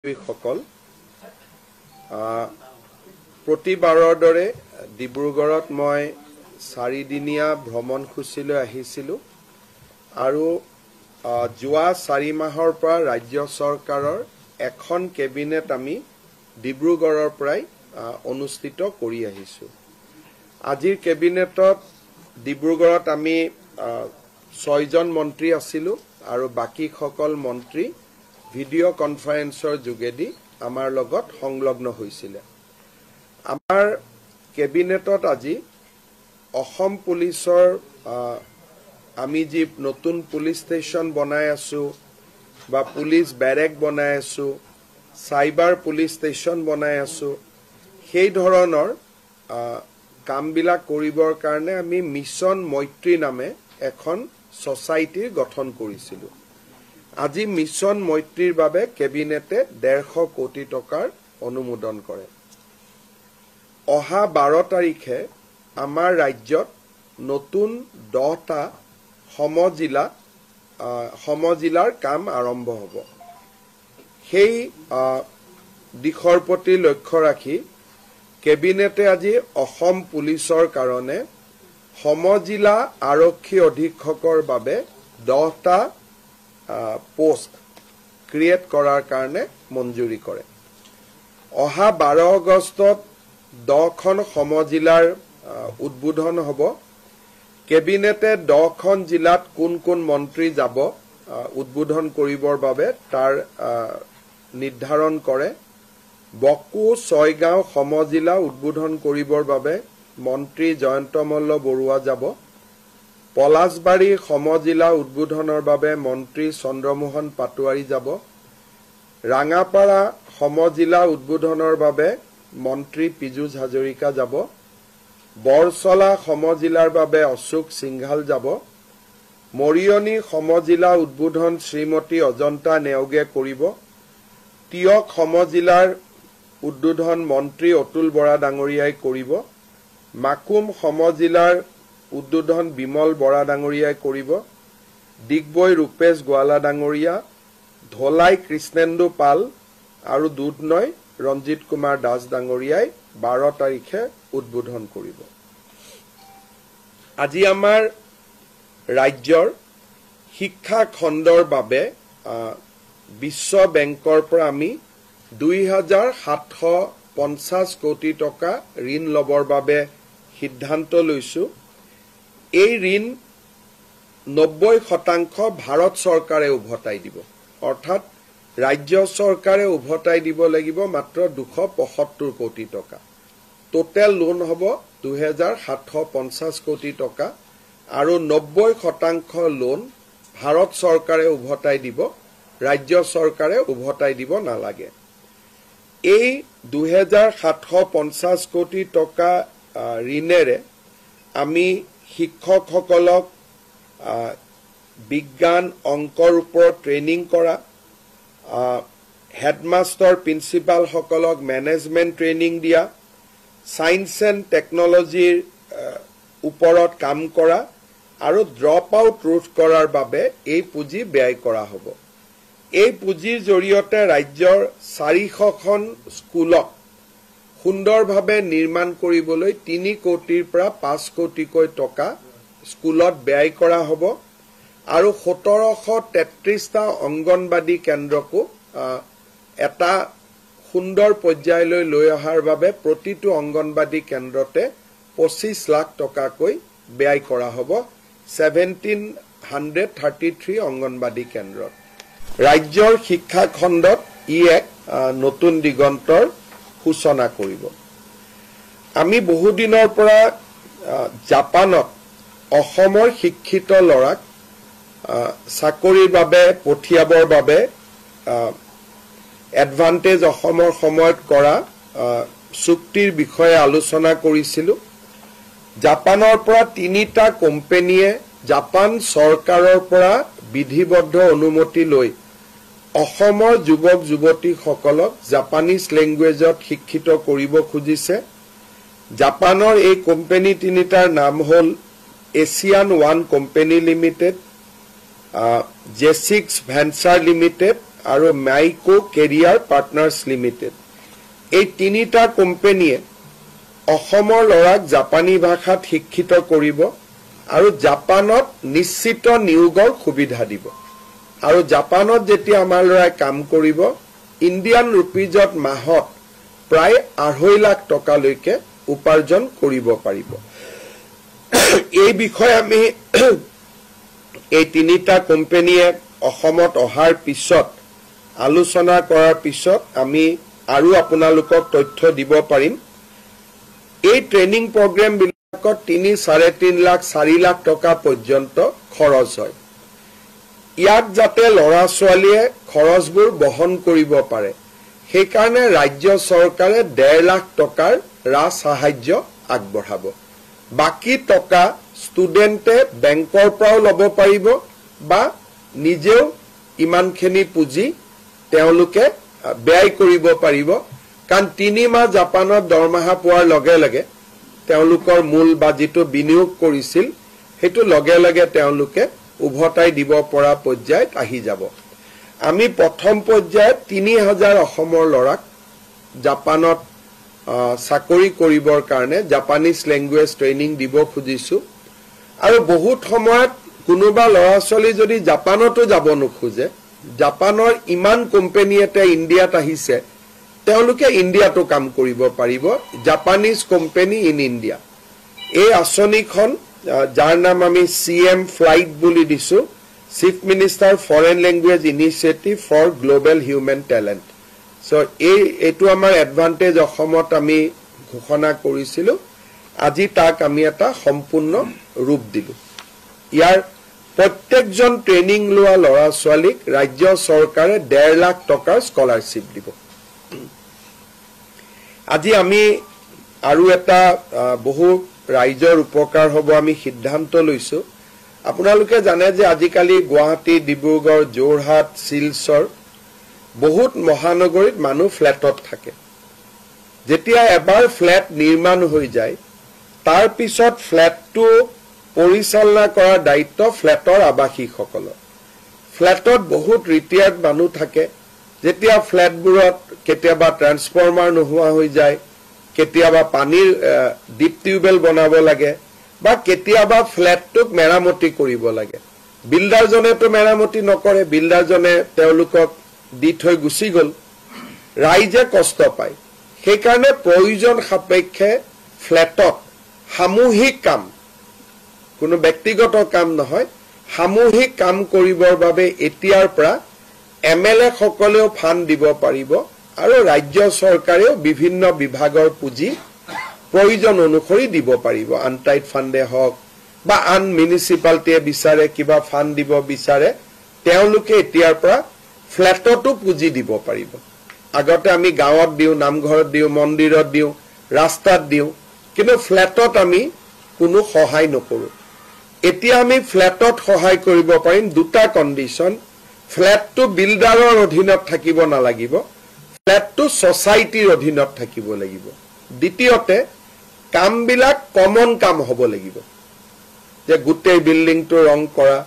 সকল প্ৰতিবাৰৰ দৰে ডিব্ৰুগড়ত মই 4 দিনীয়া ভ্ৰমণসূচীলৈ আহিছিলো আৰু যোৱা 4 মাহৰ পৰা ৰাজ্য চৰকাৰৰ এখন কেবিনেট আমি ডিব্ৰুগড়ৰ পৰাই অনুষ্ঠিত কৰি আহিছো। আজিৰ কেবিনেটত ডিব্ৰুগড়ত আমি 6 জন মন্ত্ৰী আছিলো আৰু বাকি সকল মন্ত্ৰী ভিডিঅ' কনফাৰেন্সৰ যোগেদি আমাৰ লগত সংলগ্ন হৈছিল। আমাৰ কেবিনেটত আজি অসম পুলিচৰ আমি যি নতুন পুলিচ ষ্টেচন বনাই আছো বা পুলিচ ব্যাৰেক বনাই আছো, সাইবাৰ পুলিচ ষ্টেচন বনাই আছো, সেই ধৰণৰ কামবিলাক কৰিবৰ কাৰণে আমি মিছন মৈত্ৰী নামে এখন সোসাইটি গঠন কৰিছিলো। আজি মিছন মৈত্ৰীৰ বাবে কেবিনেটে 150 কোটি টকাৰ অনুমোদন কৰে। অহা 12 তাৰিখে আমাৰ ৰাজ্যত নতুন 10টা সমজিলাৰ কাম আৰম্ভ হ'ব। সেই দিশৰ প্ৰতি লক্ষ্য ৰাখি কেবিনেটে আজি অসম পুলিচৰ কাৰণে সমজিলা আৰক্ষী অধীক্ষকৰ বাবে 10টা পোষ্ট ক্ৰিয়েট কৰাৰ কাৰণে মঞ্জুৰি কৰে। অহা 12 আগষ্টত 10খন সমজিলাৰ উদ্বোধন হ'ব। কেবিনেটে 10খন জিলাত কোন কোন মন্ত্ৰী যাব উদ্বোধন কৰিবৰ বাবে তাৰ নিৰ্ধাৰণ কৰে। বকো 6 গাঁও সমজিলা উদ্বোধন কৰিবৰ বাবে মন্ত্ৰী জয়ন্ত মল্ল বৰুৱা যাব। পলাশবাড়ী সমজিলা উদ্বোধনৰ বাবে মন্ত্ৰী চন্দ্ৰমোহন পাটোৱাৰী যাব। ৰাঙাপাৰা সমজিলা উদ্বোধনৰ বাবে মন্ত্ৰী পীযুষ হাজৰিকা যাব। বৰছলা সমজিলাৰ বাবে অশোক সিংঘাল যাব। মৰিয়নি সমজিলা উদ্বোধন শ্ৰীমতী অজন্তা নেওগে কৰিব। তিয়ক সমজিলাৰ উদ্বোধন মন্ত্ৰী অতুল বৰা ডাঙৰীয়াই কৰিব। মাকুম সমজিলাৰ উদ্বোধন বিমল বৰা ডাঙৰীয়াই কৰিব। ডিগবৈ ৰূপেশ গোৱালা ডাঙৰীয়া, ধলাই কৃষ্ণেন্দু পাল আৰু দুধনৈ ৰঞ্জিত কুমাৰ দাস ডাঙৰীয়াই 12 তাৰিখে উদ্বোধন কৰিব। আজি আমাৰ ৰাজ্যৰ শিক্ষা খণ্ডৰ বাবে বিশ্ব বেংকৰ পৰা আমি 2750 কোটি টকা ঋণ লবৰ বাবে সিদ্ধান্ত লৈছো। এই ঋণ 90% ভাৰত চৰকাৰে উভতাই দিব, অৰ্থাৎ ৰাজ্য চৰকাৰে উভতাই দিব লাগিব মাত্ৰ 275 কোটি টকা। টোটেল লোন হ'ব 2750 কোটি টকা আৰু 90% লোন ভাৰত চৰকাৰে উভতাই দিব, ৰাজ্য চৰকাৰে উভতাই দিব নালাগে। এই 2750 কোটি টকা ঋণেৰে আমি শিক্ষকসকলক বিজ্ঞান অংকৰ ওপৰত ট্ৰেইনিং কৰা, হেডমাষ্টাৰ প্ৰিন্সিপালসকলক মেনেজমেণ্ট ট্ৰেইনিং দিয়া, সায়েন্স এণ্ড টেকনলজিৰ ওপৰত কাম কৰা আৰু ড্ৰপ আউট ৰোধ কৰাৰ বাবে এই পুঁজি ব্যয় কৰা হ'ব। এই পুঁজিৰ জৰিয়তে ৰাজ্যৰ 400খন স্কুলক সুন্দৰভাৱে নিৰ্মাণ কৰিবলৈ 3 কোটিৰ পৰা 5 কোটিকৈ টকা স্কুলত ব্যয় কৰা হ'ব আৰু 1733টা অংগনবাদী কেন্দ্ৰকো এটা সুন্দৰ পৰ্যায়লৈ লৈ অহাৰ বাবে প্ৰতিটো অংগনবাদী কেন্দ্ৰতে 25 লাখ টকাকৈ ব্যয় কৰা হ'ব। 1733 অংগনবাদী কেন্দ্ৰত ৰাজ্যৰ শিক্ষা খণ্ডত ই এক নতুন দিগন্তৰ সূচনা কৰিব। আমি বহুদিনৰ পৰা জাপানত অসমৰ শিক্ষিত ল'ৰাক চাকৰিৰ বাবে পঠিয়াবৰ বাবে এডভান্টেজ অসমৰ সময়ত কৰা চুক্তিৰ বিষয়ে আলোচনা কৰিছিলো। জাপানৰ পৰা 3টা কোম্পানীয়ে জাপান চৰকাৰৰ পৰা বিধিবদ্ধ অনুমতি লৈ অসমৰ যুৱক যুৱতীসকলক জাপানীজ লেংগুৱেজত শিক্ষিত কৰিব খুজিছে। জাপানৰ এই কোম্পানী 3টাৰ নাম হ'ল এছিয়ান ওৱান কোম্পানী লিমিটেড, জেচিক্স ভেঞ্চাৰ লিমিটেড আৰু মাইকো কেৰিয়াৰ পাৰ্টনাৰ্ছ লিমিটেড এই তিনিটা কোম্পানীয়ে অসমৰ ল'ৰাক জাপানী ভাষাত শিক্ষিত কৰিব আৰু জাপানত নিশ্চিত নিয়োগৰ সুবিধা দিব আৰু জাপানত যেতিয়া আমাৰ ল'ৰাই কাম কৰিব ইণ্ডিয়ান ৰুপিজত মাহত প্ৰায় 2.5 লাখ টকালৈকে উপাৰ্জন কৰিব পাৰিব এই বিষয়ে আমি এই তিনিটা কোম্পানীয়ে অসমত অহাৰ পিছত আলোচনা কৰাৰ পিছত আমি আৰু আপোনালোকক তথ্য দিব পাৰিম এই ট্ৰেইনিং প্ৰগ্ৰাম বিলাকত 3.5 লাখ 4 লাখ টকা পৰ্যন্ত খৰচ হয় ইয়াত যাতে ল'ৰা ছোৱালীয়ে খৰচবোৰ বহন কৰিব পাৰে সেই কাৰণে ৰাজ্য চৰকাৰে 1.5 লাখ টকাৰ ৰাজ সাহায্য আগবঢ়াব বাকি টকা ষ্টুডেন্টে বেংকৰ পৰাও ল'ব পাৰিব বা নিজেও ইমানখিনি পুঁজি তেওঁলোকে ব্যয় কৰিব পাৰিব কাৰণ 3 মাহ জাপানত দৰমহা পোৱাৰ লগে লগে তেওঁলোকৰ মূল বা যিটো বিনিয়োগ কৰিছিল হেতু লগে লগে তেওঁলোকে উভতাই দিব পৰা পৰ্যায়ত আহি যাব আমি প্ৰথম পৰ্যায়ত 3000 অসমৰ ল'ৰাক জাপানত চাকৰি কৰিবৰ কাৰণে জাপানীজ ল্যাঙ্গুৱেজ ট্ৰেইনিং দিব খুজিছো আৰু বহুত সময়ত কোনোবা ল'ৰা ছোৱালী যদি জাপানতো যাব নোখোজে জাপানৰ ইমান কোম্পানী এটা ইণ্ডিয়াত আহিছে তেওঁলোকে ইণ্ডিয়াতো কাম কৰিব পাৰিব জাপানীজ কোম্পানী ইন ইণ্ডিয়া এই আঁচনিখন যাৰ নাম আমি CM ফ্লাইট বুলি দিছো chief minister foreign language initiative for global human talent so এইটো আমাৰ এডভান্টেজ অসমত আমি ঘোষণা কৰিছিলো আজি তাক আমি এটা সম্পূৰ্ণ ৰূপ দিলো ইয়াৰ প্ৰত্যেকজন ট্ৰেইনিং লোৱা ল'ৰা ছোৱালীক ৰাজ্য চৰকাৰে 1.5 লাখ টকাৰ স্কলাৰশ্বিপ দিব আজি আমি আৰু এটা বহু ৰাইজৰ উপকাৰ হ'ব আমি সিদ্ধান্ত লৈছো আপোনালোকে জানে যে আজিকালি গুৱাহাটী ডিব্ৰুগড় যোৰহাট শিলচৰ বহুত মহানগৰীত মানুহ ফ্ল্যাটত থাকে যেতিয়া এবাৰ ফ্ল্যাট নিৰ্মাণ হৈ যায় তাৰ পিছত ফ্ল্যাটটো পৰিচালনা কৰাৰ দায়িত্ব ফ্ল্যাটৰ আবাসিকসকলৰ ফ্ল্যাটত বহুত ৰিটায়াৰ্ড মানুহ থাকে যেতিয়া ফ্ল্যাটবোৰত কেতিয়াবা ট্ৰান্সফৰ্মাৰ নোহোৱা হৈ যায় কেতিয়াবা পানীৰ ডিপ টিউবেল বনাব লাগে বা কেতিয়াবা ফ্ল্যাটটোক মেৰামতি কৰিব লাগে বিল্ডাৰজনেতো মেৰামতি নকৰে বিল্ডাৰজনে তেওঁলোকক দি থৈ গুচি গল ৰাইজে কষ্ট পায় সেই কাৰণে প্ৰয়োজন সাপেক্ষে ফ্ল্যাটত সামূহিক কাম কোনো ব্যক্তিগত কাম নহয় সামূহিক কাম কৰিবৰ বাবে এতিয়াৰ পৰা MLA সকলেও ফান্ড দিব পাৰিব আৰু ৰাজ্য চৰকাৰেও বিভিন্ন বিভাগৰ পুঁজি প্ৰয়োজন অনুসৰি দিব পাৰিব আনটাইড ফান্ডে হওক বা আন মিউনিসিপালিটিয়ে বিচাৰে কিবা ফান্ড দিব বিচাৰে তেওঁলোকে এতিয়াৰ পৰা ফ্ল্যাটতো পুঁজি দিব পাৰিব আগতে আমি গাঁৱত দিও নামঘৰত দিও মন্দিৰত দিও ৰাস্তাত দিও কিন্তু ফ্ল্যাটত আমি কোনো সহায় নকৰো এতিয়া আমি ফ্ল্যাটত সহায় কৰিব পাৰিম দুটা কন্ডিশন ফ্ল্যাটটো বিল্ডাৰৰ অধীনত থাকিব নালাগিব ফ্ল্যাটটো সোসাইটিৰ অধীনত থাকিব লাগিব দ্বিতীয়তে কামবিলাক কমন কাম হ'ব লাগিব যে গোটেই বিল্ডিংটো ৰং কৰা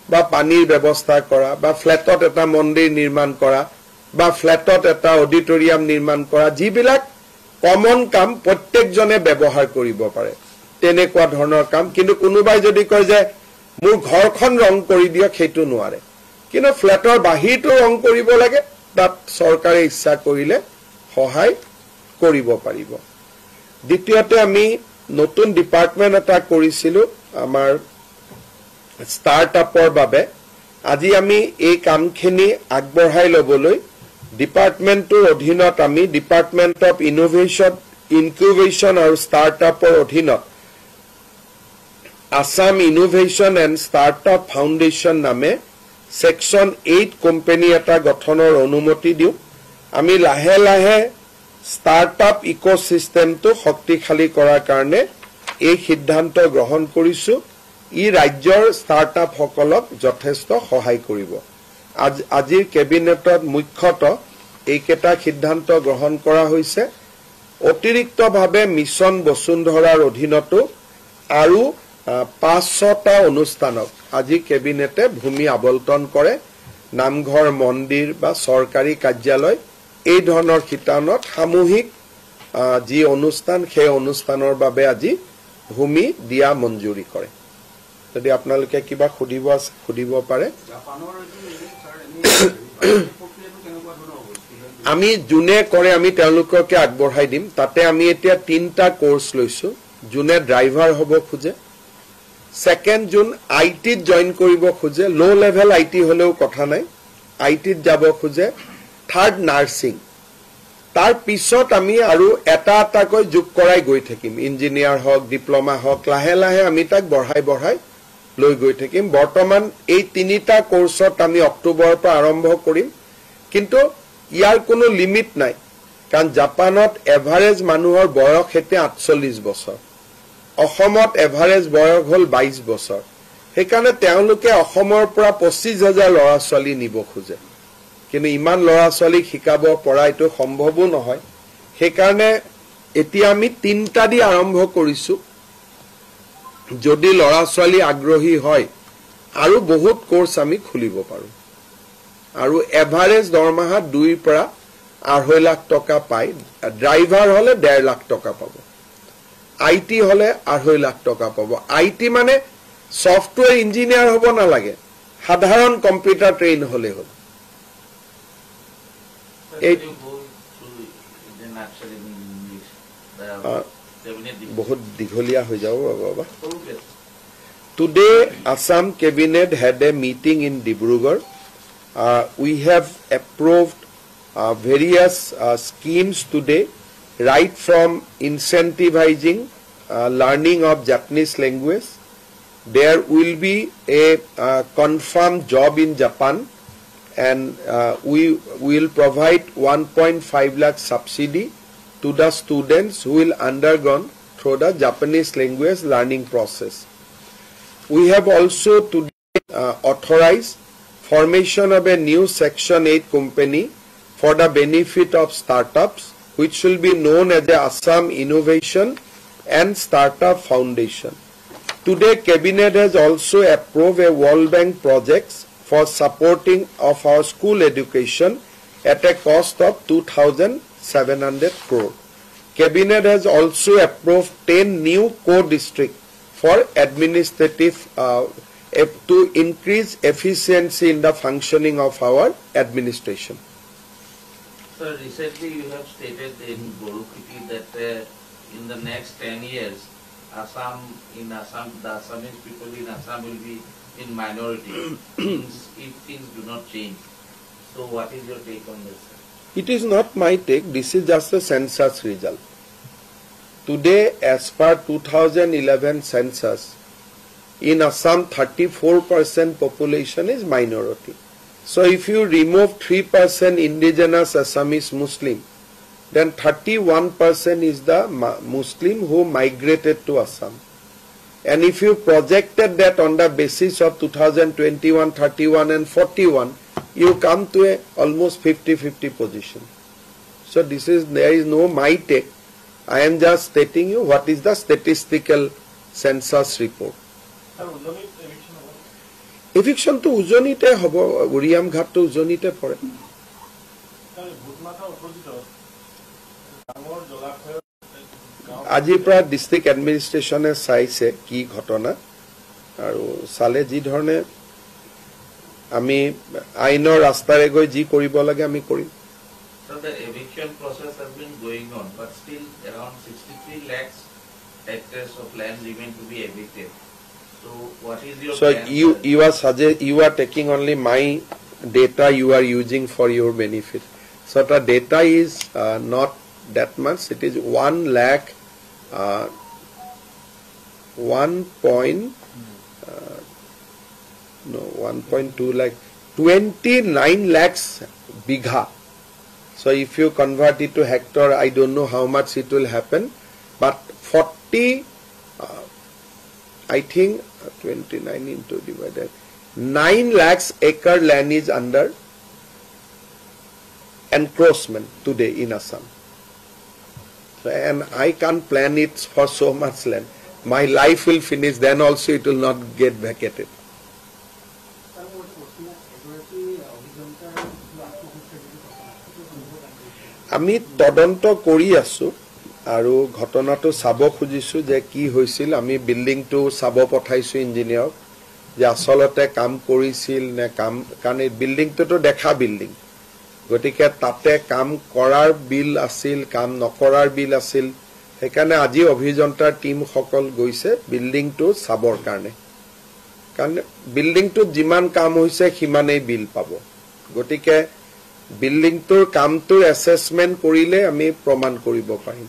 বা পানীৰ ব্যৱস্থা কৰা বা ফ্ল্যাটত এটা মন্দিৰ নিৰ্মাণ কৰা বা ফ্ল্যাটত এটা অডিটৰিয়াম নিৰ্মাণ কৰা যিবিলাক কমন কাম প্ৰত্যেকজনে ব্যৱহাৰ কৰিব পাৰে তেনেকুৱা ধৰণৰ কাম কিন্তু কোনোবাই যদি কয় যে মোৰ ঘৰখন ৰং কৰি দিয়ক সেইটো নোৱাৰে কিন্তু ফ্ল্যাটৰ বাহিৰটো ৰং কৰিব লাগে তাত চৰকাৰে ইচ্ছা কৰিলে সহায় কৰিব পাৰিব দ্বিতীয়তে আমি নতুন ডিপাৰ্টমেন্ট এটা কৰিছিলো আমাৰ ষ্টাৰ্টআপৰ বাবে আজি আমি এই কামখিনি আগবঢ়াই লবলৈ ডিপাৰ্টমেন্টৰ অধীনত আমি ডিপাৰ্টমেন্ট অফ ইনকিউবেশ্যন আৰু ষ্টাৰ্টআপৰ অধীনত Assam innovation and startup foundation নামে সেকশন 8 কোম্পানী এটা গঠনৰ অনুমতি দিও আমি লাহে লাহে ষ্টাৰ্টআপ ইকোসিস্টেমটো শক্তিশালী কৰাৰ কাৰণে এই সিদ্ধান্ত গ্ৰহণ কৰিছো ই ৰাজ্যৰ ষ্টাৰ্টআপ সকলক যথেষ্ট সহায় কৰিব আজিৰ কেবিনেটত মুখ্যতঃ এইকেটা সিদ্ধান্ত গ্ৰহণ কৰা হৈছে অতিৰিক্তভাৱে মিছন বসুন্ধৰাৰ অধীনতো আৰু 500টা অনুষ্ঠানক আজি কেবিনেটে ভূমি আবণ্টন কৰে নামঘৰ মন্দিৰ বা চৰকাৰী কাৰ্যালয় এই ধৰণৰ শিতানত সামূহিক যি অনুষ্ঠান সেই অনুষ্ঠানৰ বাবে আজি ভূমি দিয়া মঞ্জুৰি কৰে যদি আপোনালোকে কিবা খুদিব পাৰে আমি জুনে কৰে আমি তেওঁলোককে আগবঢ়াই দিম তাতে আমি এতিয়া 3টা কোৰ্স লৈছো জুনে ড্ৰাইভাৰ হ'ব খুজে সেকেন্ড জুন আইটিত জয়েন কৰিব খুজে লো লেভেল আইটি হলেও কথা নাই আইটিত যাব খুজে থাৰ্ড নাৰ্সিং তাৰ পিছত আমি আৰু এটাকৈ যোগ কৰাই গৈ থাকিম ইঞ্জিনিয়াৰ হক ডিপ্লোমা হক লাহে লাহে আমি তাক বঢ়াই লৈ গৈ থাকিম বৰ্তমান এই 3টা কোৰ্সত আমি অক্টোবৰৰ পৰা আৰম্ভ কৰিম কিন্তু ইয়াৰ কোনো লিমিট নাই কাৰণ জাপানত এভাৰেজ মানুহৰ বয়স হেতে 48 বছৰ অসমত এভাৰেজ বয়স হল 22 বছৰ সেইকাৰণে তেওঁলোকে অসমৰ পৰা 25,000 ল'ৰা ছোৱালী নিব খোজে কিন্তু ইমান ল'ৰা ছোৱালীক শিকাব পৰা এটো সম্ভৱো নহয় সেইকাৰণে এতিয়া আমি 3টা দি আৰম্ভ কৰিছো যদি ল'ৰা ছোৱালী আগ্ৰহী হয় আৰু বহুত কোৰ্স আমি খুলিব পাৰো আৰু এভাৰেজ দৰমহা 2 পৰা 2.5 লাখ টকা পায় ড্ৰাইভাৰ হলে 1.5 লাখ টকা পাব আইটি হলে 2.5 লাখ টকা পাব আইটি মানে সফটওয়্যার ইঞ্জিনিয়ার হব না লাগে সাধারণ কম্পিউটার ট্রেন হলে হল বহুত দীঘলীয়া হৈ যাব বাবা Today Assam cabinet had a meeting in Dibrugarh we have approved various schemes today right from incentivizing learning of Japanese language there will be a confirmed job in Japan and we will provide 1.5 lakh subsidy to the students who will undergone through the Japanese language learning process. We have also today authorized formation of a new Section 8 company for the benefit of startups which will be known as the Assam Innovation and Startup Foundation. Today, Cabinet has also approved a World Bank projects for supporting of our school education at a cost of 2,700 crore. Cabinet has also approved 10 new core districts for administrative to increase efficiency in the functioning of our administration. Sir, recently you have stated in Borukiti that in the next 10 years, the Assamese people in Assam will be in minority if things do not change. So what is your take on this, sir? It is not my take, this is just a census result. Today, as per 2011 census, in Assam 34% population is minority. So if you remove 3% indigenous Assamese Muslim, then 31% is the Muslim who migrated to Assam. And if you projected that on the basis of 2021, 31 and 41, you come to a almost 50-50 position. So there is no my take. I am just stating you what is the statistical census report. Eviction to Ujonite hobo Uriam Ghat to Ujonite for it. আজিৰ পৰা district এডমিনিষ্ট্ৰেশ্যনে চাইছে কি ঘটনা আৰু সালে যি ধৰণে আমি আইনৰ ৰাস্তাৰে গৈ যি কৰিব লাগে আমি কৰিম So the eviction process has been going on but still around 63 lakhs hectares of land remain to be evicted. So what is your plan? You are taking only my data you are using for your benefit. So the data is not that much. It is 1 lakh 1.2 lakh 29 lakhs bigha. So if you convert it to hectare, I don't know how much it will happen, but 40 I think 29 into divided 9 lakhs acre land is under encroachment today in Assam. And I can't plan it for so much land. My life will finish, then also it will not get vacated. আমি তদন্ত কৰি আছো আৰু ঘটনাটো চাব খুজিছো যে কি হৈছিল আমি বিল্ডিংটো চাব পঠাইছো ইঞ্জিনিয়াৰক যে আসলতে কাম কৰিছিল নে কাম কাৰণ এই বিল্ডিংটো দেখা বিল্ডিং গতিকে তাতে কাম কৰাৰ বিল আছিল কাম নকৰাৰ বিল আছিল সেইকাৰণে আজি অভিযন্তাৰ টিম সকল গৈছে বিল্ডিংটো চাবৰ কাৰণে কাৰণ বিল্ডিংটো যিমান কাম হৈছে সিমানেই বিল পাব গতিকে বিল্ডিংটোৰ কামটোৰ এছেছমেন্ট কৰিলে আমি প্ৰমাণ কৰিব পাৰিম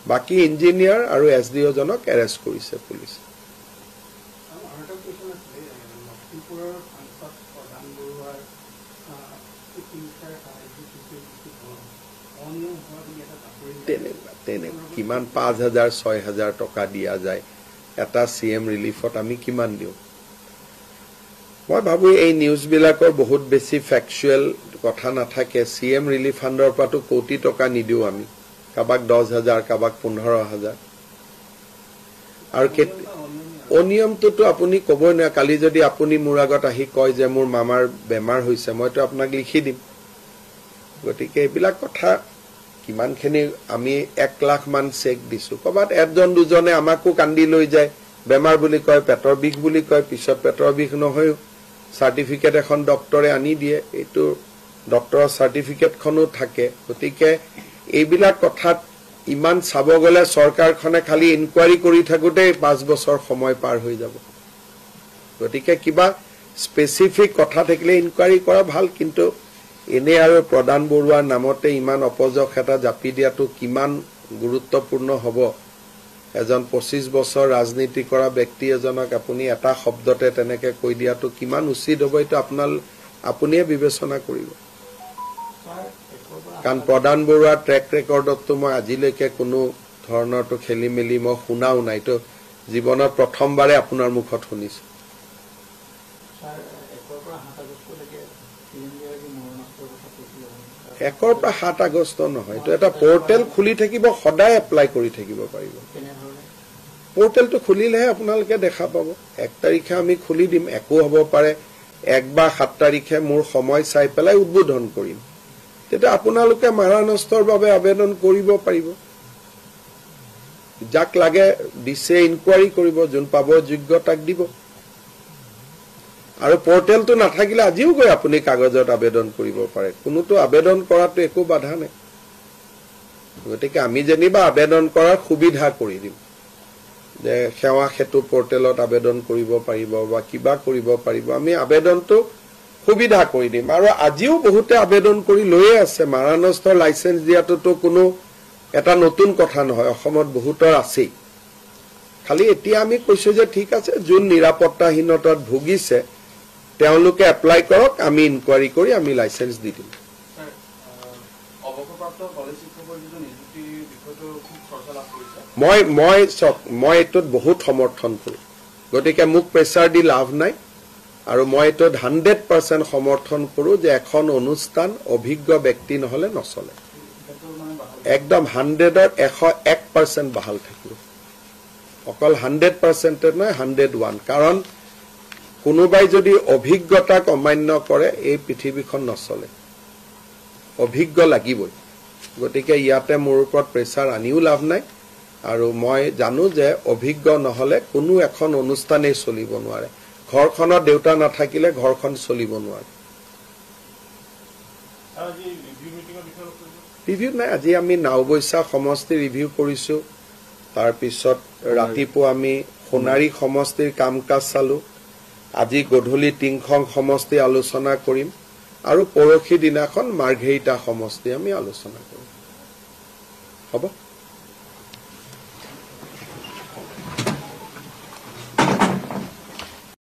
বাকি ইঞ্জিনিয়াৰ আৰু এছডিও জনক এৰেষ্ট কৰিছে পুলিচ তেনে কিমান 5,000 6,000 টকা দিয়া যায় এটা সিএম ৰিলিফত আমি কিমান দিওঁ মই ভাবো এই নিউজ বিলাকৰ বহুত বেছি ফ্যাকচুৱেল কথা নাথাকে সিএম ৰিলিফ ফাণ্ডৰ পৰাটো কোটি টকা নিদিও আমি কাবাক 10,000 কাবাক 15,000 আৰু অনিয়মটো আপুনি কবই না কালি যদি আপুনি মোৰ আগত আহি কয় যে মোৰ মামাৰ বেমাৰ হৈছে মইতো আপোনাক লিখি দিম গতিকে এইবিলাক কথা কিমানখিনি আমি 1 লাখ মান চেক দিছো কবাত একজন দুজনে আমাকো কান্দি লৈ যায় বেমাৰ বুলি কয় পেটৰ বিষ বুলি কয় পিছত পেটৰ বিষ নহয় সাৰ্টিফিকেট এখন ডক্টৰে আনি দিয়ে এইটো ডক্টৰৰ সাৰ্টিফিকেটখনো থাকে গতিকে এইবিলাক কথাত ইমান চাব গলে সৰকাৰখনে খালি ইনকুৱাৰি কৰি থাকোতে 5 বছৰ সময় পাৰ হৈ যাব গতিকে কিবা স্পেসিফিক কথা থাকিলে ইনকুৱাৰি কৰা ভাল কিন্তু এনে আৰু প্ৰধান বৰুৱাৰ নামতে ইমান অপজক এটা জাপি দিয়াটো কিমান গুৰুত্বপূৰ্ণ হ'ব এজন 25 বছৰ ৰাজনীতি কৰা ব্যক্তি এজনক আপুনি এটা শব্দতে তেনেকে কৈ দিয়াটো কিমান উচিত হ'ব এটা আপুনিয়ে বিবেচনা কৰিব কাৰণ প্ৰধান বৰুৱাৰ ট্ৰেক ৰেকৰ্ডটো মই আজিলৈকে কোনো ধৰণৰটো খেলি মেলি মই শুনাও নাই তো জীৱনত প্ৰথমবাৰে আপোনাৰ মুখত শুনিছো একৰ পৰা 7 আগষ্ট নহয় তো এটা পোৰ্টেল খুলি থাকিব সদায় এপ্লাই কৰি থাকিব পাৰিব পোৰ্টেলটো খুলিলেহে আপোনালোকে দেখা পাব 1 তাৰিখে আমি খুলি দিম একো হ'ব পাৰে 1 বা 7 তাৰিখে মোৰ সময় চাই পেলাই উদ্বোধন কৰিম তেতে আপোনালোকে মাৰানষ্টৰ বাবে আবেদন কৰিব পাৰিব যাক লাগে দিছে ইনকুৱাৰি কৰিব যোন পাব যোগ্যতাক দিব আৰু পোৰ্টেলটো নাথাকিলে আজিও গৈ আপুনি কাগজত আবেদন কৰিব পাৰে কোনোটো আবেদন কৰাটো একো বাধা নাই গতিকে আমি যেনিবা আবেদন কৰাৰ সুবিধা কৰি দিম যে সেৱা হেতু পোৰ্টেলত আবেদন কৰিব পাৰিব বা কিবা কৰিব পাৰিব আমি আবেদনটো সুবিধা কৰি দিম আৰু আজিও বহুতে আবেদন কৰি লৈয়ে আছে মাৰানষ্টৰ লাইসেন্স দিয়াটো কোনো এটা নতুন কথা নহয় অসমত বহুতৰ আছে খালি এতিয়া আমি কৈছো যে ঠিক আছে যোন নিৰাপত্তাহীনতাত ভুগিছে তেওঁলোকে এপ্লাই কৰক আমি ইনকুৱাৰি কৰি আমি লাইসেন্স দি দিম অৱকাপ্ৰাপ্ত কলেজ শিক্ষকৰ যিটো নিযুক্তি বিষয়টো খুব চৰ্চা লাভ কৰিছে মই এটোত বহুত সমৰ্থন কৰো গতিকে মোক প্ৰেছাৰ দি লাভ নাই আৰু মই এটোত 100% সমৰ্থন কৰো যে এখন অনুষ্ঠান অভিজ্ঞ ব্যক্তি নহলে নচলে একদম 100ৰ 101% বহাল থাকিব অকল 100% নহয় 101 কাৰণ কোনোবাই যদি অভিজ্ঞতাক অমান্য কৰে এই পৃথিৱীখন নচলে অভিজ্ঞ লাগিবই গতিকে ইয়াতে মোৰ ওপৰত প্ৰেছাৰ আনিও লাভ নাই আৰু মই জানো যে অভিজ্ঞ নহলে কোনো এখন অনুষ্ঠানেই চলিব নোৱাৰে ঘৰখনৰ দেউতা নাথাকিলে ঘৰখন চলিব নোৱাৰে ৰিভিউ নাই আজি আমি নাওবৈচা সমষ্টি ৰিভিউ কৰিছো তাৰ পিছত ৰাতিপুৱা আমি সোণাৰী সমষ্টিৰ কামকাজ চালো আজি গধূলি টিংখং সমষ্টি আলোচনা কৰিম আৰু পৰখি দিনাখন মাৰ্ঘেৰিটা সমষ্টি আমি আলোচনা কৰিম হ'ব